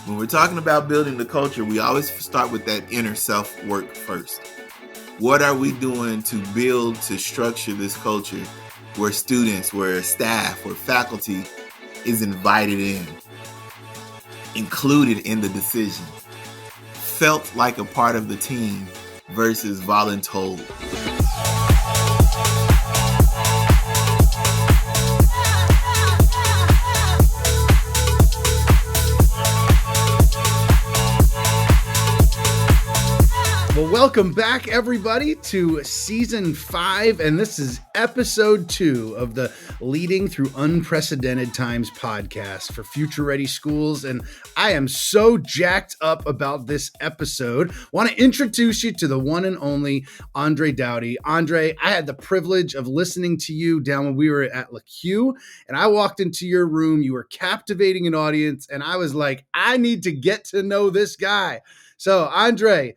When we're talking about building the culture, we always start with that inner self work first. What are we doing to build, to structure this culture where students, where staff, where faculty is invited in, included in the decision, felt like a part of the team versus voluntold? Well, welcome back, everybody, to Season 5, and this is Episode 2 of the Leading Through Unprecedented Times podcast for Future Ready Schools, and I am so jacked up about this episode. Want to introduce you to the one and only Andre Daughty. Andre, I had the privilege of listening to you down when we were at LaQ, and I walked into your room. You were captivating an audience, and I was like, I need to get to know this guy. So, Andre,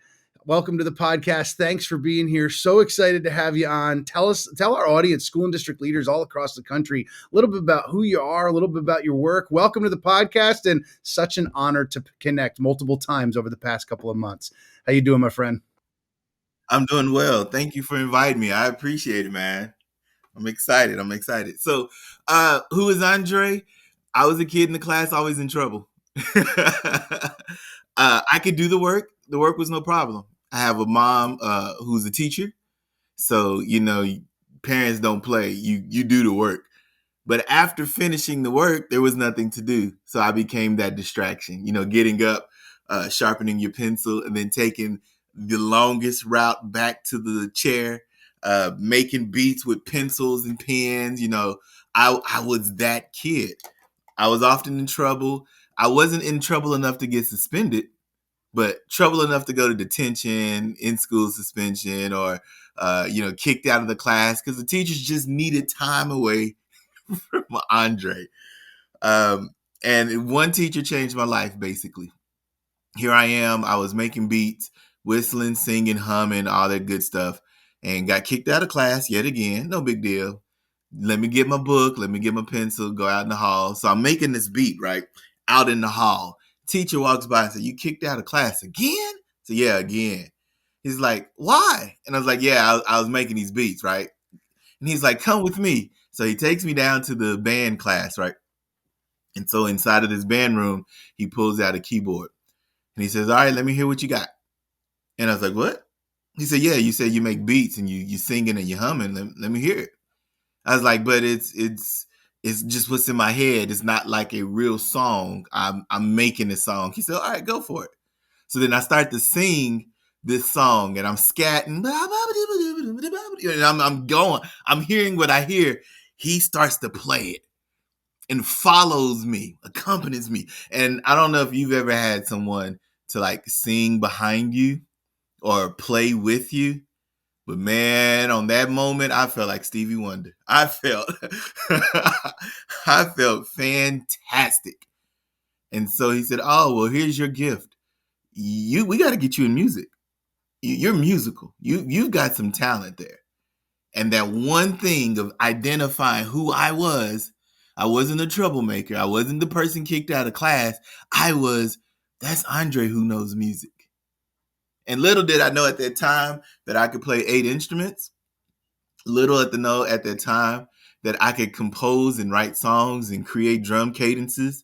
welcome to the podcast. Thanks for being here. So excited to have you on. Tell our audience, school and district leaders all across the country, a little bit about who you are, a little bit about your work. Welcome to the podcast, and such an honor to connect multiple times over the past couple of months. How you doing, my friend? I'm doing well. Thank you for inviting me. I appreciate it, man. I'm excited. So, who is Andre? I was a kid in the class, always in trouble. I could do the work. The work was no problem. I have a mom who's a teacher, so parents don't play. You do the work. But after finishing the work, there was nothing to do, so I became that distraction. Getting up, sharpening your pencil, and then taking the longest route back to the chair, making beats with pencils and pens. I was that kid. I was often in trouble. I wasn't in trouble enough to get suspended, but trouble enough to go to detention, in school suspension, or kicked out of the class because the teachers just needed time away from Andre. And one teacher changed my life, basically. Here I am. I was making beats, whistling, singing, humming, all that good stuff, and got kicked out of class yet again. No big deal. Let me get my book. Let me get my pencil. Go out in the hall. So I'm making this beat, right? Out in the hall. Teacher walks by and says, "You kicked out of class again?" So yeah, again. He's like, "Why?" And I was like, "Yeah, I was making these beats, right?" And he's like, "Come with me." So he takes me down to the band class, right? And so inside of this band room, he pulls out a keyboard. And he says, "All right, let me hear what you got." And I was like, "What?" He said, "Yeah, you said you make beats and you singing and you humming. Let me hear it." I was like, "But it's just what's in my head. It's not like a real song. I'm making a song." He said, "All right, go for it." So then I start to sing this song and I'm scatting. And I'm going. I'm hearing what I hear. He starts to play it and follows me, accompanies me. And I don't know if you've ever had someone to like sing behind you or play with you. But man, on that moment, I felt like Stevie Wonder. I felt fantastic. And so he said, "Oh, well, here's your gift. We got to get you in music. You're musical. You've got some talent there." And that one thing of identifying who I wasn't a troublemaker. I wasn't the person kicked out of class. That's Andre who knows music. And little did I know at that time that I could play 8 instruments. Little at the know at that time that I could compose and write songs and create drum cadences.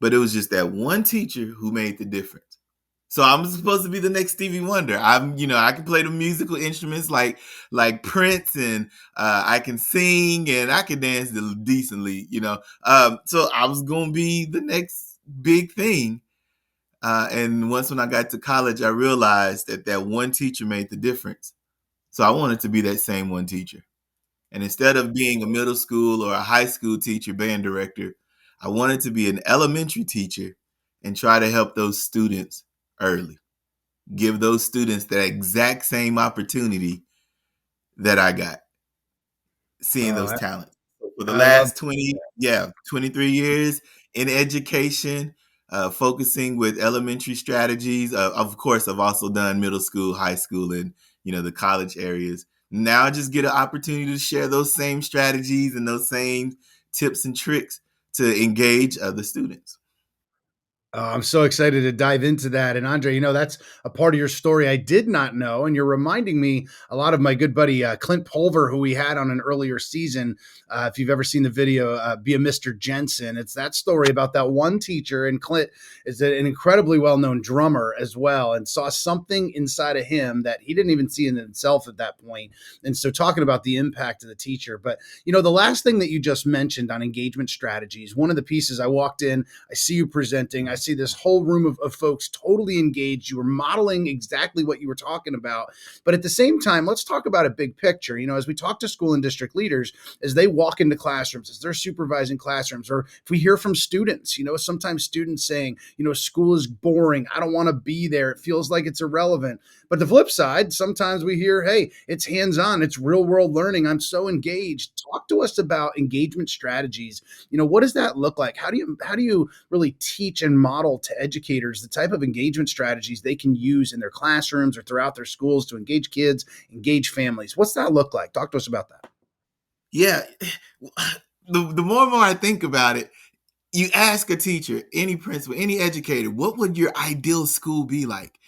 But it was just that one teacher who made the difference. So I'm supposed to be the next Stevie Wonder. I can play the musical instruments like Prince, and I can sing and I can dance decently. So I was gonna be the next big thing. And once when I got to college, I realized that one teacher made the difference. So I wanted to be that same one teacher. And instead of being a middle school or a high school teacher, band director, I wanted to be an elementary teacher and try to help those students early. Give those students that exact same opportunity that I got, seeing those Oh, talents. For the I love. last 23 years in education, focusing with elementary strategies. Of course, I've also done middle school, high school, and the college areas. Now I just get an opportunity to share those same strategies and those same tips and tricks to engage other students. I'm so excited to dive into that. And Andre, that's a part of your story I did not know. And you're reminding me a lot of my good buddy, Clint Pulver, who we had on an earlier season. If you've ever seen the video, Be a Mr. Jensen, it's that story about that one teacher. And Clint is an incredibly well known drummer as well, and saw something inside of him that he didn't even see in himself at that point. And so, talking about the impact of the teacher. But, the last thing that you just mentioned on engagement strategies, one of the pieces I walked in, I see you presenting. I see this whole room of folks totally engaged. You were modeling exactly what you were talking about. But at the same time, let's talk about a big picture. As we talk to school and district leaders, as they walk into classrooms, as they're supervising classrooms, or if we hear from students, sometimes students saying, school is boring. I don't want to be there. It feels like it's irrelevant. But the flip side, sometimes we hear, hey, it's hands-on, it's real world learning. I'm so engaged. Talk to us about engagement strategies. What does that look like? How do you really teach and model to educators the type of engagement strategies they can use in their classrooms or throughout their schools to engage kids, engage families? What's that look like? Talk to us about that. Yeah. The more and more I think about it, you ask a teacher, any principal, any educator, what would your ideal school be like?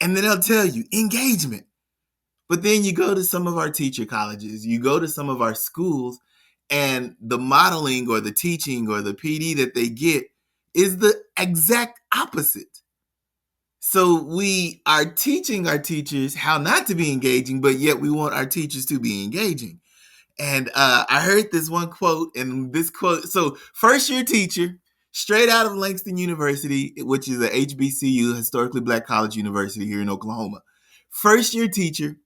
And then they'll tell you engagement. But then you go to some of our teacher colleges, you go to some of our schools, and the modeling or the teaching or the PD that they get is the exact opposite. So we are teaching our teachers how not to be engaging, but yet we want our teachers to be engaging. And I heard this one quote, and this quote, so first year teacher, straight out of Langston University, which is a HBCU, historically black college university here in Oklahoma. First year teacher,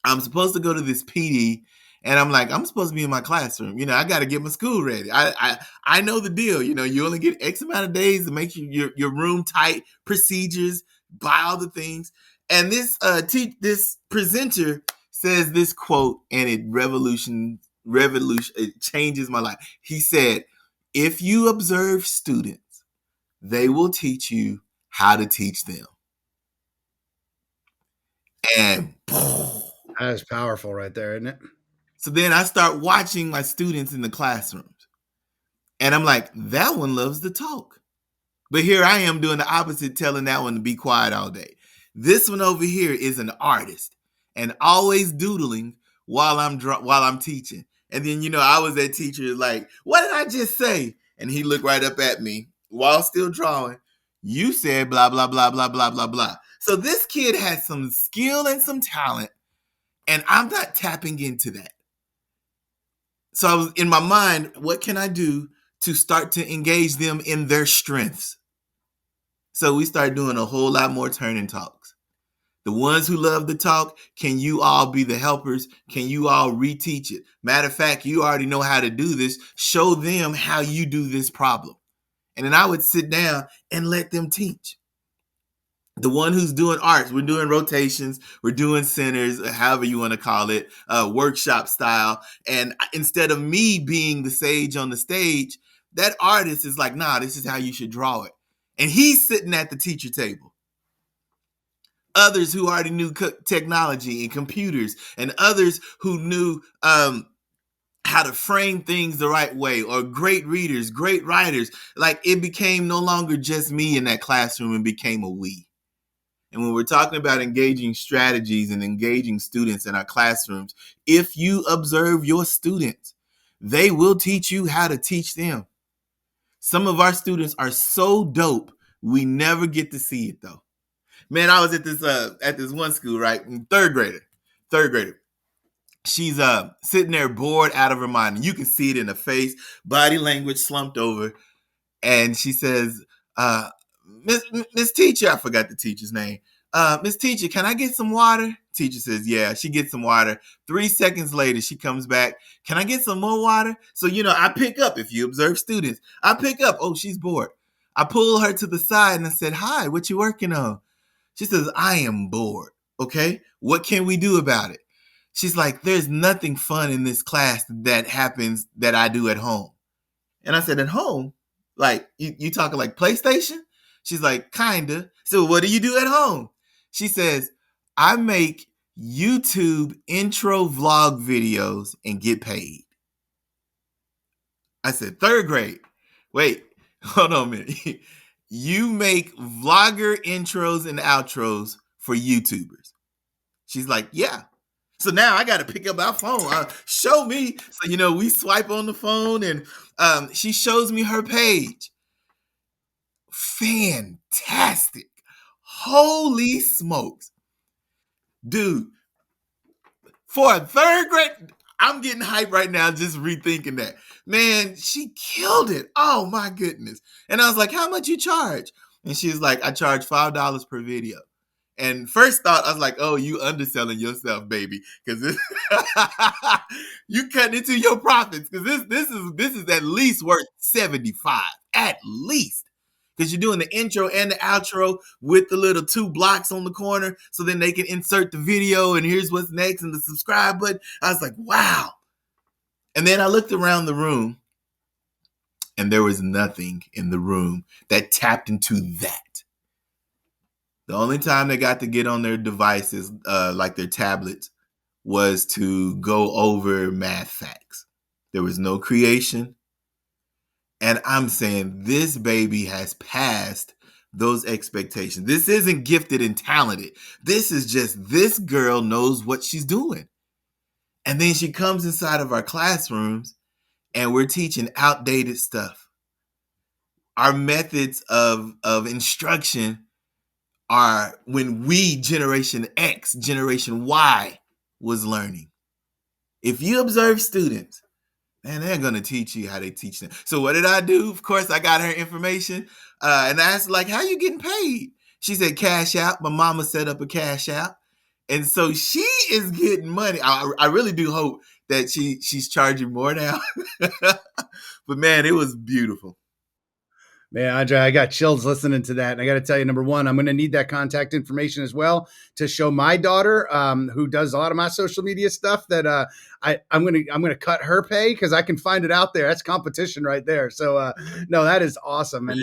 I'm supposed to go to this PD, and I'm like, I'm supposed to be in my classroom. I got to get my school ready. I know the deal. You only get X amount of days to make your room tight, procedures, buy all the things. And this presenter says this quote, and it changes my life. He said, "If you observe students, they will teach you how to teach them." And That is powerful right there, isn't it? so then I start watching my students in the classrooms. And I'm like, that one loves to talk. But here I am doing the opposite, telling that one to be quiet all day. This one over here is an artist and always doodling while I'm teaching. And then I was that teacher like, what did I just say? And he looked right up at me while still drawing. You said blah blah blah blah blah blah blah. So this kid has some skill and some talent, and I'm not tapping into that. So I was in my mind, what can I do to start to engage them in their strengths? So we started doing a whole lot more turn and talks. The ones who love to talk, can you all be the helpers? Can you all reteach it? Matter of fact, you already know how to do this. Show them how you do this problem. And then I would sit down and let them teach. The one who's doing arts, we're doing rotations, we're doing centers, however you want to call it, workshop style. And instead of me being the sage on the stage, that artist is like, nah, this is how you should draw it. And he's sitting at the teacher table. Others who already knew technology and computers, and others who knew how to frame things the right way, or great readers, great writers. Like, it became no longer just me in that classroom and became a we. And when we're talking about engaging strategies and engaging students in our classrooms, if you observe your students, they will teach you how to teach them. Some of our students are so dope, we never get to see it though. Man, I was at this one school, right? Third grader. She's sitting there bored out of her mind. And you can see it in her face, body language slumped over. And she says, Miss Teacher, I forgot the teacher's name. Miss Teacher, can I get some water? Teacher says, yeah. She gets some water. 3 seconds later, she comes back. Can I get some more water? So, I pick up, if you observe students, I pick up, oh, she's bored. I pull her to the side and I said, hi, what you working on? She says, I am bored. Okay, what can we do about it? She's like, there's nothing fun in this class that happens that I do at home. And I said, at home? Like, you talking like PlayStation? She's like, kinda. So what do you do at home? She says, I make YouTube intro vlog videos and get paid. I said, third grade. Wait, hold on a minute. You make vlogger intros and outros for YouTubers. She's like, yeah. So now I got to pick up my phone. Show me. So, we swipe on the phone and she shows me her page. Fantastic. Holy smokes. Dude, for a third grade, I'm getting hyped right now just rethinking that. Man, she killed it. Oh my goodness. And I was like, how much you charge? And she was like, I charge $5 per video. And first thought, I was like, oh, you underselling yourself, baby. Because this you cutting into your profits. Because this is at least worth 75. At least. Because you're doing the intro and the outro with the little 2 blocks on the corner, so then they can insert the video and here's what's next and the subscribe button. I was like, wow. And then I looked around the room and there was nothing in the room that tapped into that. The only time they got to get on their devices, like their tablets, was to go over math facts. There was no creation. And I'm saying this baby has passed those expectations. This isn't gifted and talented. This is just this girl knows what she's doing. And then she comes inside of our classrooms and we're teaching outdated stuff. Our methods of instruction are when we, Generation X, Generation Y, was learning. If you observe students, man, they're going to teach you how they teach them. So what did I do? Of course, I got her information and I asked, like, how you getting paid? She said, cash out. My mama set up a cash out. And so she is getting money. I really do hope that she's charging more now. But man, it was beautiful. Man, Andre, I got chills listening to that. And I got to tell you, number one, I'm going to need that contact information as well to show my daughter, who does a lot of my social media stuff, that I'm going to cut her pay because I can find it out there. That's competition right there. So no, that is awesome, and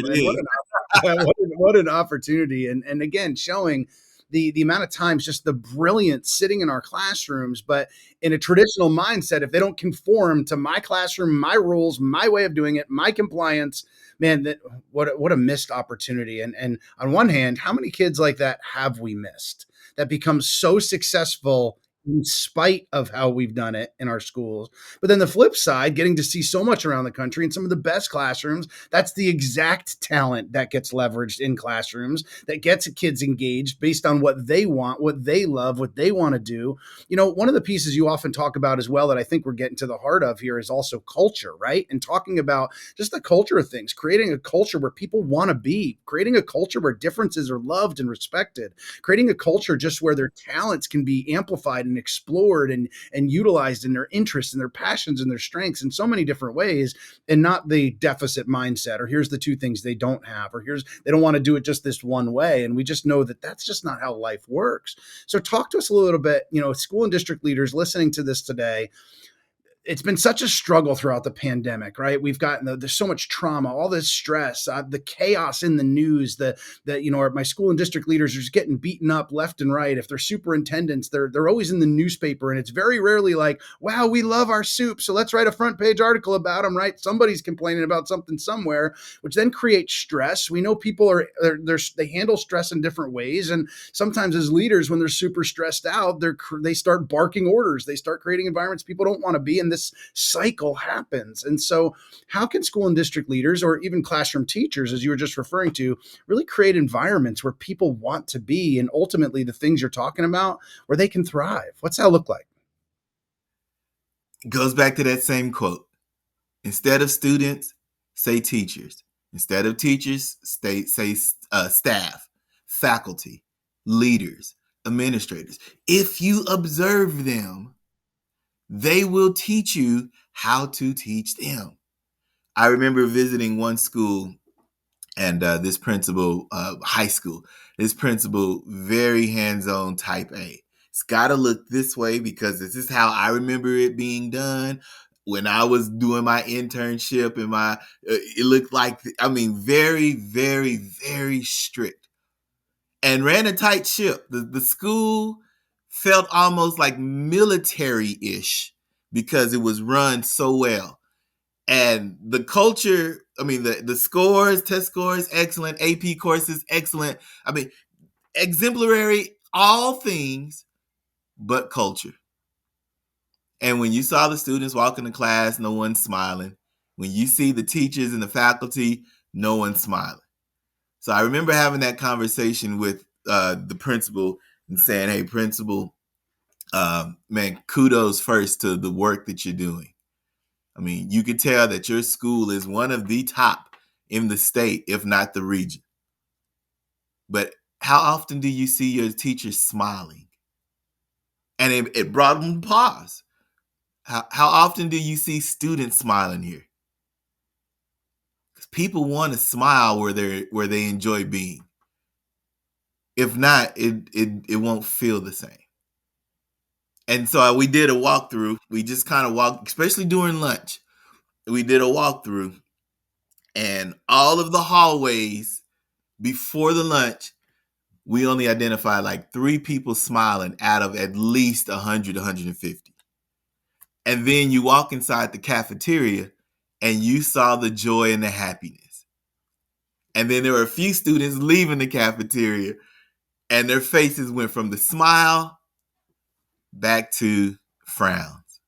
what an opportunity, and again showing the amount of times just the brilliance sitting in our classrooms, but in a traditional mindset, if they don't conform to my classroom, my rules, my way of doing it, my compliance, man, that what a missed opportunity. And on one hand, how many kids like that have we missed that become so successful in spite of how we've done it in our schools? But then the flip side, getting to see so much around the country in some of the best classrooms, that's the exact talent that gets leveraged in classrooms, that gets kids engaged based on what they want, what they love, what they want to do. One of the pieces you often talk about as well that I think we're getting to the heart of here is also culture, right? And talking about just the culture of things, creating a culture where people want to be, creating a culture where differences are loved and respected, creating a culture just where their talents can be amplified and explored and utilized in their interests and their passions and their strengths in so many different ways, and not the deficit mindset, or here's the 2 things they don't have, or they don't want to do it just this one way. And we just know that that's just not how life works. So talk to us a little bit, school and district leaders listening to this today. It's been such a struggle throughout the pandemic, right? We've gotten there's so much trauma, all this stress, the chaos in the news. My school and district leaders are just getting beaten up left and right. If they're superintendents, they're always in the newspaper, and it's very rarely like, "Wow, we love our soup, so let's write a front page article about them." Right? Somebody's complaining about something somewhere, which then creates stress. We know people they handle stress in different ways, and sometimes as leaders, when they're super stressed out, they start barking orders. They start creating environments people don't want to be in. This cycle happens. And so how can school and district leaders, or even classroom teachers, as you were just referring to, really create environments where people want to be, and ultimately the things you're talking about, where they can thrive? What's that look like? It goes back to that same quote. Instead of students, say teachers. Instead of teachers, say staff, faculty, leaders, administrators. If you observe them, they will teach you how to teach them. I remember visiting one school, and this principal, high school, this principal, very hands-on type A. It's got to look this way because this is how I remember it being done. When I was doing my internship and it looked like, very, very, very strict, and ran a tight ship. The school felt almost like military-ish because it was run so well. And the culture I mean, the scores, test scores, excellent. AP courses, excellent. I mean, exemplary, all things but culture. And when you saw the students walk into class, no one's smiling. When you see the teachers and the faculty, no one's smiling. So I remember having that conversation with the principal and saying, "Hey, principal, man, kudos first to the work that you're doing. I mean, you could tell that your school is one of the top in the state, if not the region. But how often do you see your teachers smiling?" And it brought them to pause. How often do you see students smiling here? Because people want to smile where they enjoy being. If not, it won't feel the same. And so we did a walkthrough. We just kind of walked, especially during lunch. We did a walkthrough, and all of the hallways before the lunch, we only identified like 3 people smiling out of at least 100, 150. And then you walk inside the cafeteria and you saw the joy and the happiness. And then there were a few students leaving the cafeteria and their faces went from the smile back to frowns.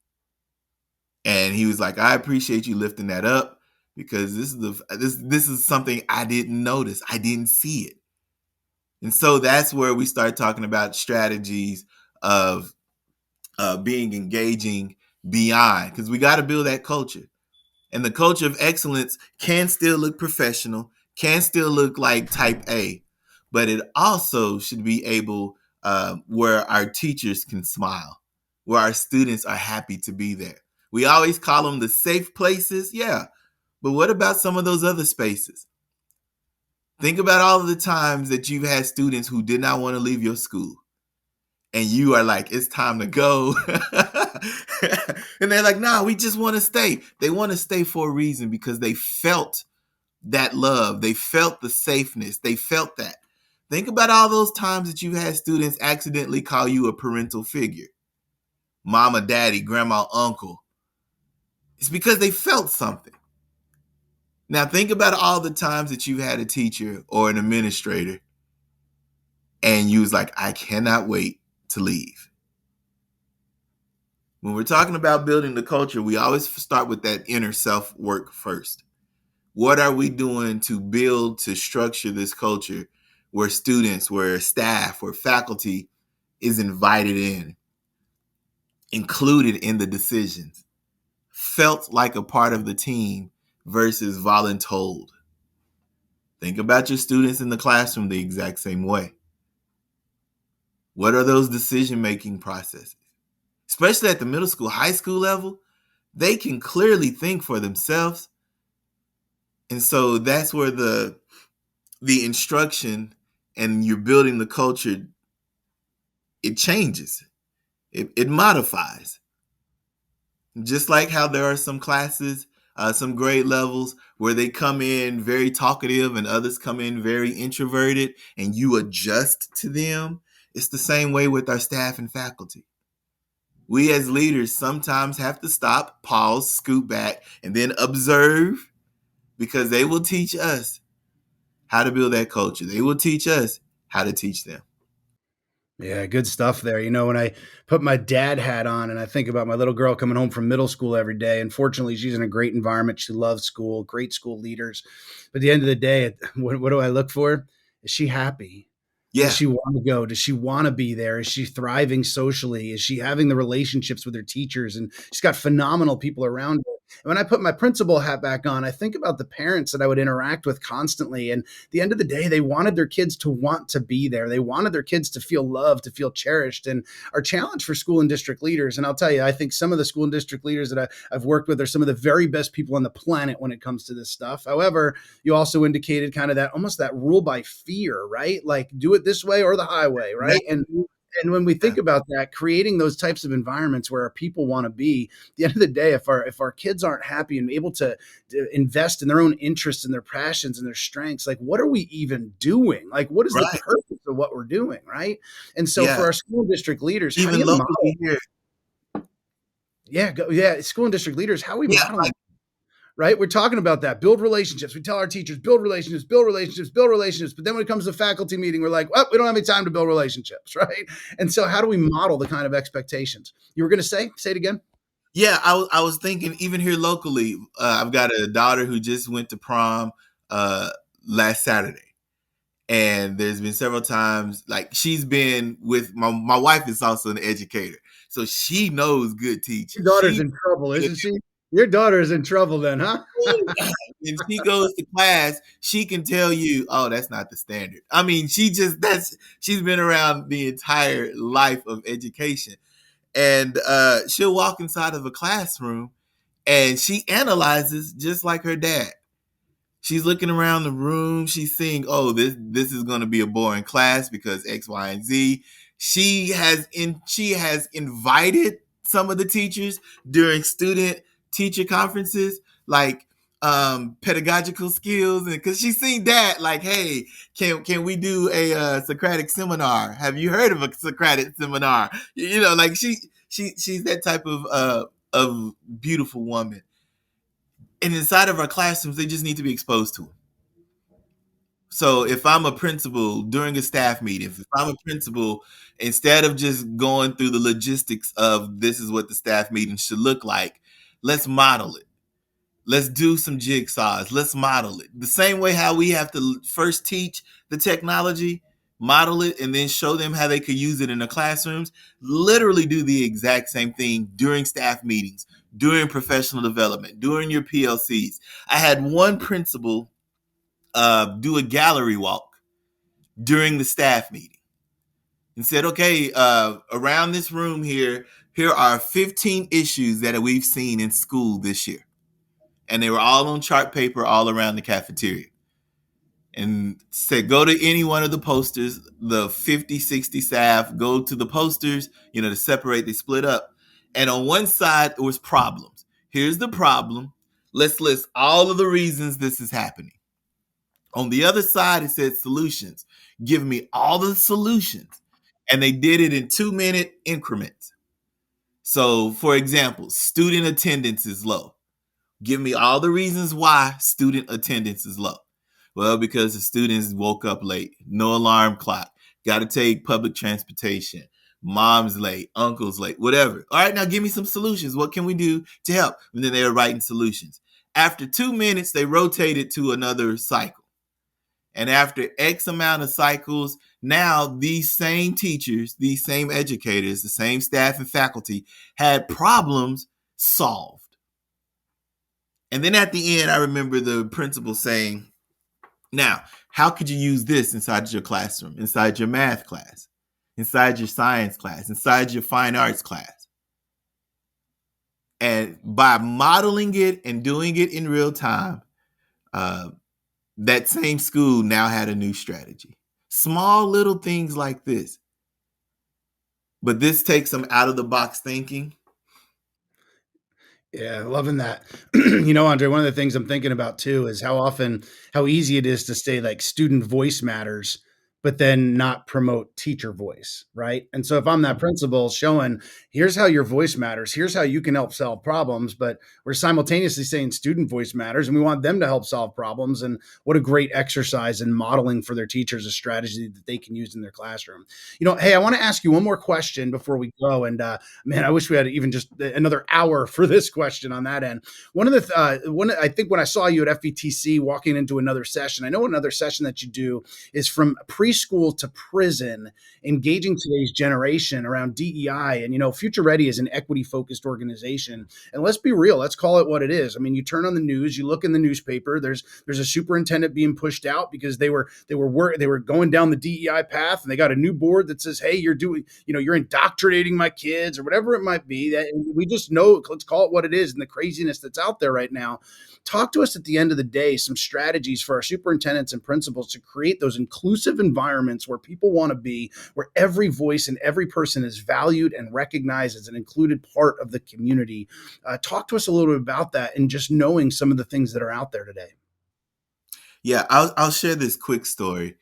And he was like, "I appreciate you lifting that up because this is something I didn't notice. I didn't see it." And so that's where we start talking about strategies of being engaging beyond, because we got to build that culture. And the culture of excellence can still look professional, can still look like type A, but it also should be able where our teachers can smile, where our students are happy to be there. We always call them the safe places. Yeah. But what about some of those other spaces? Think about all of the times that you've had students who did not want to leave your school. And you are like, "It's time to go." And they're like, "Nah, we just want to stay." They want to stay for a reason because they felt that love. They felt the safeness. They felt that. Think about all those times that you had students accidentally call you a parental figure. Mama, daddy, grandma, uncle. It's because they felt something. Now think about all the times that you've had a teacher or an administrator and you was like, "I cannot wait to leave." When we're talking about building the culture, we always start with that inner self work first. What are we doing to build, to structure this culture where students, where staff, where faculty is invited in, included in the decisions, felt like a part of the team versus voluntold? Think about your students in the classroom the exact same way. What are those decision-making processes? Especially at the middle school, high school level, they can clearly think for themselves. And so that's where the instruction and you're building the culture, it changes. It modifies. Just like how there are some classes, some grade levels where they come in very talkative and others come in very introverted and you adjust to them. It's the same way with our staff and faculty. We as leaders sometimes have to stop, pause, scoot back, and then observe, because they will teach us how to build that culture. They will teach us how to teach them. Yeah, good stuff there. You know, when I put my dad hat on and I think about my little girl coming home from middle school every day, unfortunately, she's in a great environment. She loves school, great school leaders. But at the end of the day, what do I look for? Is she happy? Does Yeah, she want to go? Does she want to be there? Is she thriving socially? Is she having the relationships with her teachers? And she's got phenomenal people around her. And when I put my principal hat back on, I think about the parents that I would interact with constantly. And at the end of the day, they wanted their kids to want to be there. They wanted their kids to feel loved, to feel cherished. And our challenge for school and district leaders, and I'll tell you, I think some of the school and district leaders that I've worked with are some of the very best people on the planet when it comes to this stuff. However, you also indicated kind of that almost that rule by fear, right? Like do it this way or the highway, right? And when we yeah, think about that, creating those types of environments where our people want to be, at the end of the day, if our kids aren't happy and able to invest in their own interests and their passions and their strengths, like what are we even doing? Like what is the right. purpose of what we're doing, right? And so for Yeah, our school district leaders, how do even you model? locally here. Yeah, school and district leaders, how are we Yeah, modeling? right? We're talking about that. Build relationships. We tell our teachers, build relationships, build relationships, build relationships. But then when it comes to faculty meeting, we're like, well, we don't have any time to build relationships, right? And so how do we model the kind of expectations? You were going to say it again? Yeah, I was thinking even here locally, I've got a daughter who just went to prom uh, last Saturday. And there's been several times, like she's been with my wife is also an educator. So she knows good Your teaching. daughter's in trouble, isn't she? Your daughter is in trouble then, huh? When she goes to class, she can tell you, oh, that's not the standard. I mean, she's been around the entire life of education. And she'll walk inside of a classroom and she analyzes just like her dad. She's looking around the room. She's seeing, oh, this is going to be a boring class because X, Y, and Z. She has invited some of the teachers during student teacher conferences, like pedagogical skills, and because she's seen that, like, hey, can we do a Socratic seminar? Have you heard of a Socratic seminar? You know, like she's that type of beautiful woman. And inside of our classrooms, they just need to be exposed to them. So if I'm a principal during a staff meeting, if I'm a principal, instead of just going through the logistics of this is what the staff meeting should look like, let's model it. Let's do some jigsaws. Let's model it. The same way how we have to first teach the technology, model it, and then show them how they could use it in the classrooms. Literally do the exact same thing during staff meetings, during professional development, during your PLCs. I had one principal do a gallery walk during the staff meeting and said, okay, around this room here are 15 issues that we've seen in school this year. And they were all on chart paper all around the cafeteria. And said, go to any one of the posters, the 50, 60 staff, go to the posters, to separate, they split up. And on one side, it was problems. Here's the problem. Let's list all of the reasons this is happening. On the other side, it said solutions. Give me all the solutions. And they did it in 2-minute increments. So, for example, student attendance is low. Give me all the reasons why student attendance is low. Well, because the students woke up late, no alarm clock, got to take public transportation, mom's late, uncle's late, whatever. All right, now give me some solutions. What can we do to help? And then they were writing solutions. After 2 minutes, they rotated to another cycle. And after X amount of cycles, now these same teachers, these same educators, the same staff and faculty had problems solved. And then at the end, I remember the principal saying, now, how could you use this inside your classroom, inside your math class, inside your science class, inside your fine arts class? And by modeling it and doing it in real time, that same school now had a new strategy. Small little things like this. But this takes some out of the box thinking. Yeah, loving that. Andre, one of the things I'm thinking about too is how easy it is to say like student voice matters, but then not promote teacher voice, right? And so if I'm that principal showing, here's how your voice matters, here's how you can help solve problems, but we're simultaneously saying student voice matters and we want them to help solve problems. And what a great exercise in modeling for their teachers a strategy that they can use in their classroom. Hey, I want to ask you one more question before we go. And man, I wish we had even just another hour for this question on that end. I think when I saw you at FETC walking into another session, I know another session that you do is from preschool to prison, engaging today's generation around DEI. And Future Ready is an equity focused organization. And let's be real, let's call it what it is. I mean, you turn on the news, you look in the newspaper. There's a superintendent being pushed out because they were going down the DEI path, and they got a new board that says, hey, you're indoctrinating my kids or whatever it might be. That we just know, let's call it what it is, and the craziness that's out there right now. Talk to us at the end of the day, some strategies for our superintendents and principals to create those inclusive environments where people want to be, where every voice and every person is valued and recognized as an included part of the community. Talk to us a little bit about that and just knowing some of the things that are out there today. Yeah, I'll share this quick story.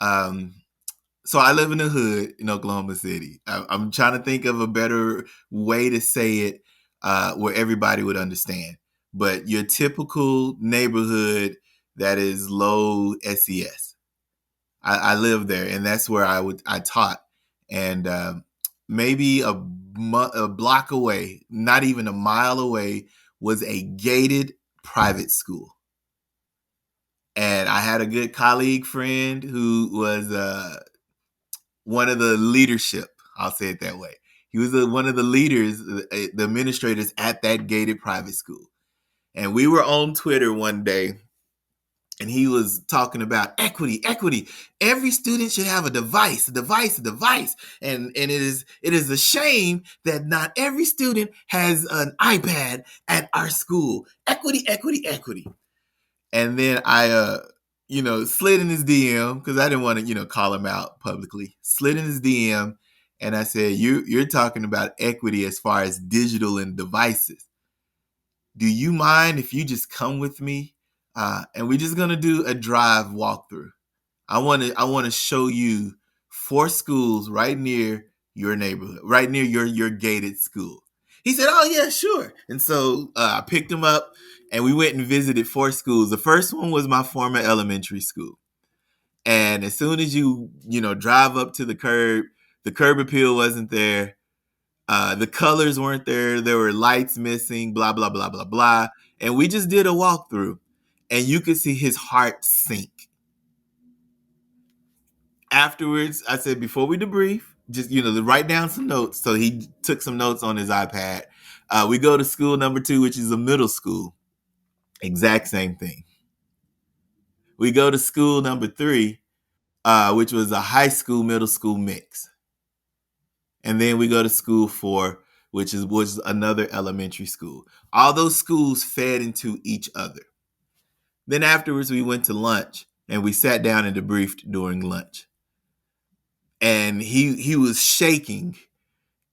So I live in the hood in Oklahoma City. I'm trying to think of a better way to say it where everybody would understand. but your typical neighborhood that is low SES. I lived there, and that's where I taught, and maybe a block away, not even a mile away, was a gated private school. And I had a good colleague friend who was one of the leadership. I'll say it that way. He was one of the leaders, the administrators at that gated private school. And we were on Twitter one day, and he was talking about equity, equity. Every student should have a device, a device, a device. And it is a shame that not every student has an iPad at our school. Equity, equity, equity. And then I slid in his DM because I didn't want to, call him out publicly. Slid in his DM, and I said, You're talking about equity as far as digital and devices. Do you mind if you just come with me? And we're just gonna do a drive walkthrough. I want to show you 4 schools right near your neighborhood, right near your gated school. He said, "Oh yeah, sure." And so I picked him up, and we went and visited 4 schools. The first one was my former elementary school. And as soon as you drive up to the curb appeal wasn't there. The colors weren't there. There were lights missing, blah, blah, blah, blah, blah. And we just did a walkthrough, and you could see his heart sink. Afterwards, I said, before we debrief, just, to write down some notes. So he took some notes on his iPad. We go to school number 2, which is a middle school. Exact same thing. We go to school number 3, which was a high school, middle school mix. And then we go to school 4, which was another elementary school. All those schools fed into each other. Then afterwards, we went to lunch, and we sat down and debriefed during lunch. And he was shaking.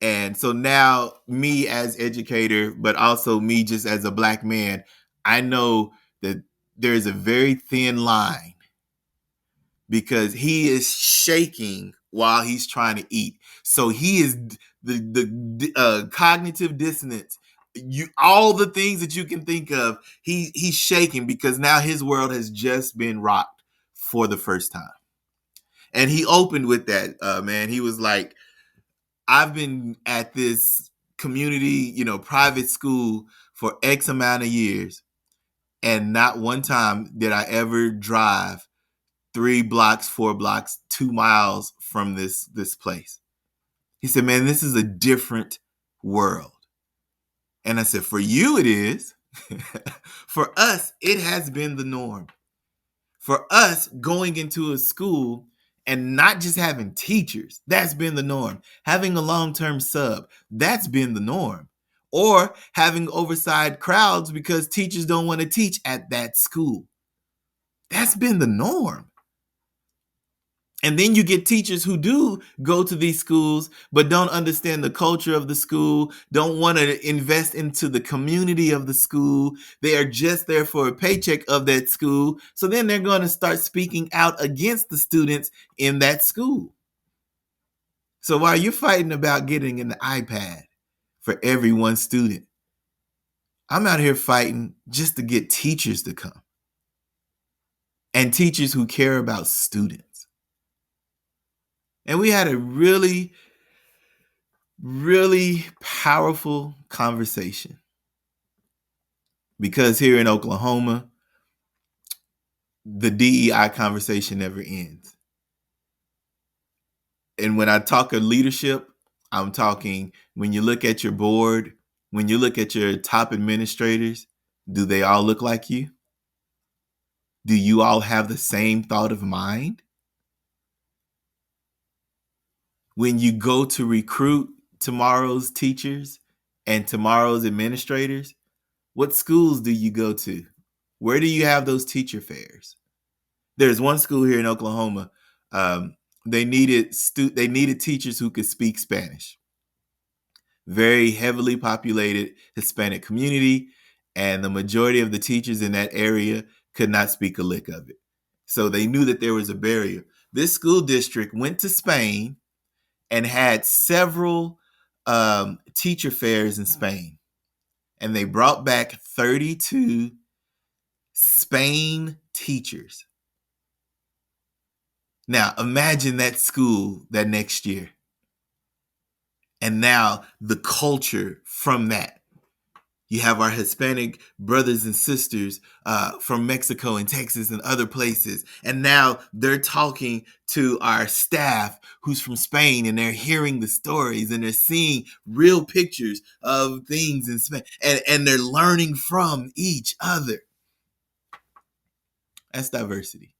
And so now, me as educator, but also me just as a Black man, I know that there's a very thin line, because he is shaking while he's trying to eat. So he is the cognitive dissonance. All the things that you can think of, he's shaking because now his world has just been rocked for the first time. And he opened with that, man. He was like, I've been at this community, private school for X amount of years, and not one time did I ever drive 3 blocks, 4 blocks, 2 miles from this place. He said, man, this is a different world. And I said, for you, it is. For us, it has been the norm. For us, going into a school and not just having teachers, that's been the norm. Having a long-term sub, that's been the norm. Or having oversized crowds because teachers don't want to teach at that school. That's been the norm. And then you get teachers who do go to these schools, but don't understand the culture of the school, don't want to invest into the community of the school. They are just there for a paycheck of that school. So then they're going to start speaking out against the students in that school. So while you're fighting about getting an iPad for every one student, I'm out here fighting just to get teachers to come, and teachers who care about students. And we had a really, really powerful conversation, because here in Oklahoma, the DEI conversation never ends. And when I talk of leadership, I'm talking when you look at your board, when you look at your top administrators, do they all look like you? Do you all have the same thought of mind? When you go to recruit tomorrow's teachers and tomorrow's administrators, what schools do you go to? Where do you have those teacher fairs? There's one school here in Oklahoma. They needed teachers who could speak Spanish. Very heavily populated Hispanic community, and the majority of the teachers in that area could not speak a lick of it. So they knew that there was a barrier. This school district went to Spain and had several teacher fairs in Spain. and they brought back 32 Spain teachers. Now, imagine that school that next year. And now the culture from that. You have our Hispanic brothers and sisters from Mexico and Texas and other places. And now they're talking to our staff who's from Spain, and they're hearing the stories and they're seeing real pictures of things in Spain. And they're learning from each other. That's diversity.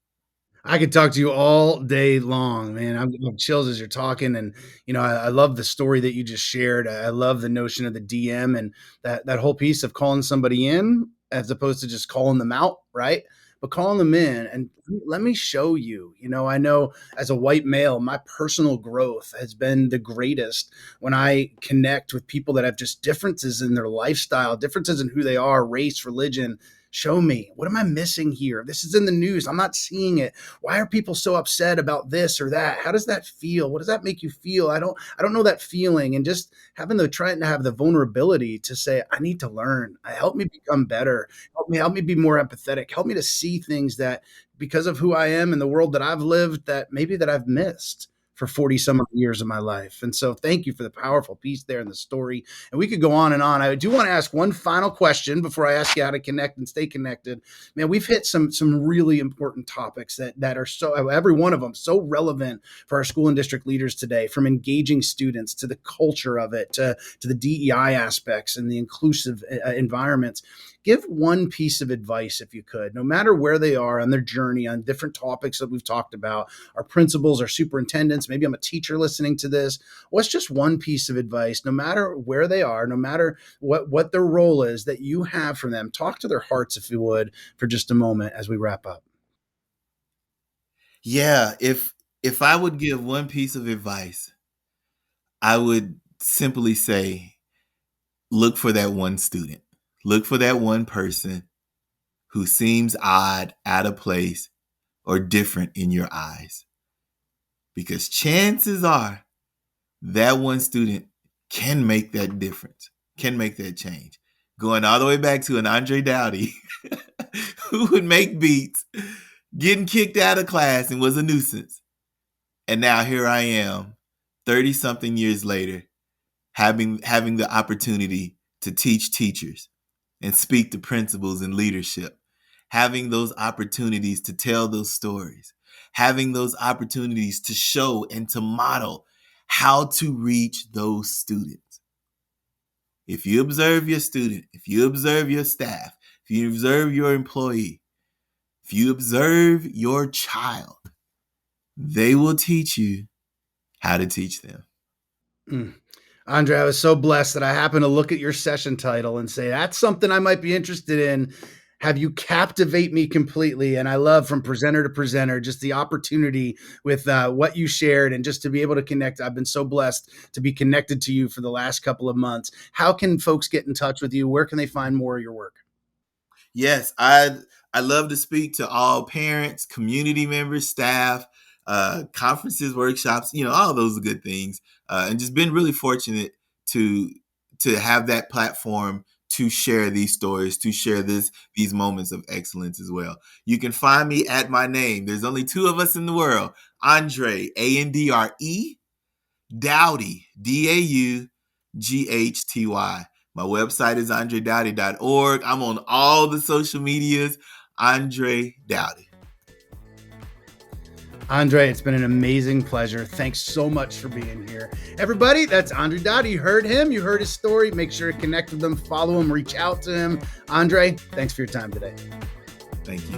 I could talk to you all day long, man. I'm chills as you're talking, and I love the story that you just shared. I love the notion of the DM and that whole piece of calling somebody in as opposed to just calling them out, right? But calling them in and let me show you. I know as a white male, my personal growth has been the greatest when I connect with people that have just differences in their lifestyle, differences in who they are, race, religion. Show me, what am I missing here? This is in the news. I'm not seeing it. Why are people so upset about this or that? How does that feel? What does that make you feel? I don't know that feeling. And just trying to have the vulnerability to say, I need to learn. Help me become better. Help me be more empathetic. Help me to see things that because of who I am and the world that I've lived that maybe that I've missed for 40 some years of my life. And so thank you for the powerful piece there in the story. And we could go on and on. I do want to ask one final question before I ask you how to connect and stay connected. Man, we've hit some really important topics that are so, every one of them, so relevant for our school and district leaders today, from engaging students to the culture of it, to the DEI aspects and the inclusive environments. Give one piece of advice, if you could, no matter where they are on their journey on different topics that we've talked about, our principals, our superintendents, maybe I'm a teacher listening to this. What's just one piece of advice, no matter where they are, no matter what their role is, that you have for them? Talk to their hearts, if you would, for just a moment as we wrap up. Yeah, if I would give one piece of advice, I would simply say, look for that one student. Look for that one person who seems odd, out of place, or different in your eyes. Because chances are that one student can make that difference, can make that change. Going all the way back to an Andre Daughty who would make beats, getting kicked out of class and was a nuisance. And now here I am, 30 something years later, having the opportunity to teach teachers and speak to principals and leadership, having those opportunities to tell those stories, having those opportunities to show and to model how to reach those students. If you observe your student, if you observe your staff, if you observe your employee, if you observe your child, they will teach you how to teach them. Andre, I was so blessed that I happened to look at your session title and say, that's something I might be interested in. Have you captivate me completely? And I love, from presenter to presenter, just the opportunity with what you shared and just to be able to connect. I've been so blessed to be connected to you for the last couple of months. How can folks get in touch with you? Where can they find more of your work? Yes, I love to speak to all parents, community members, staff, conferences, workshops, all those are good things. And just been really fortunate to have that platform to share these stories, to share these moments of excellence as well. You can find me at my name. There's only two of us in the world: Andre, Andre, Daughty, Daughty. My website is andredoughty.org. I'm on all the social medias, Andre Daughty. Andre, it's been an amazing pleasure. Thanks so much for being here. Everybody, that's Andre Daughty. You heard him. You heard his story. Make sure to connect with him, follow him, reach out to him. Andre, thanks for your time today. Thank you.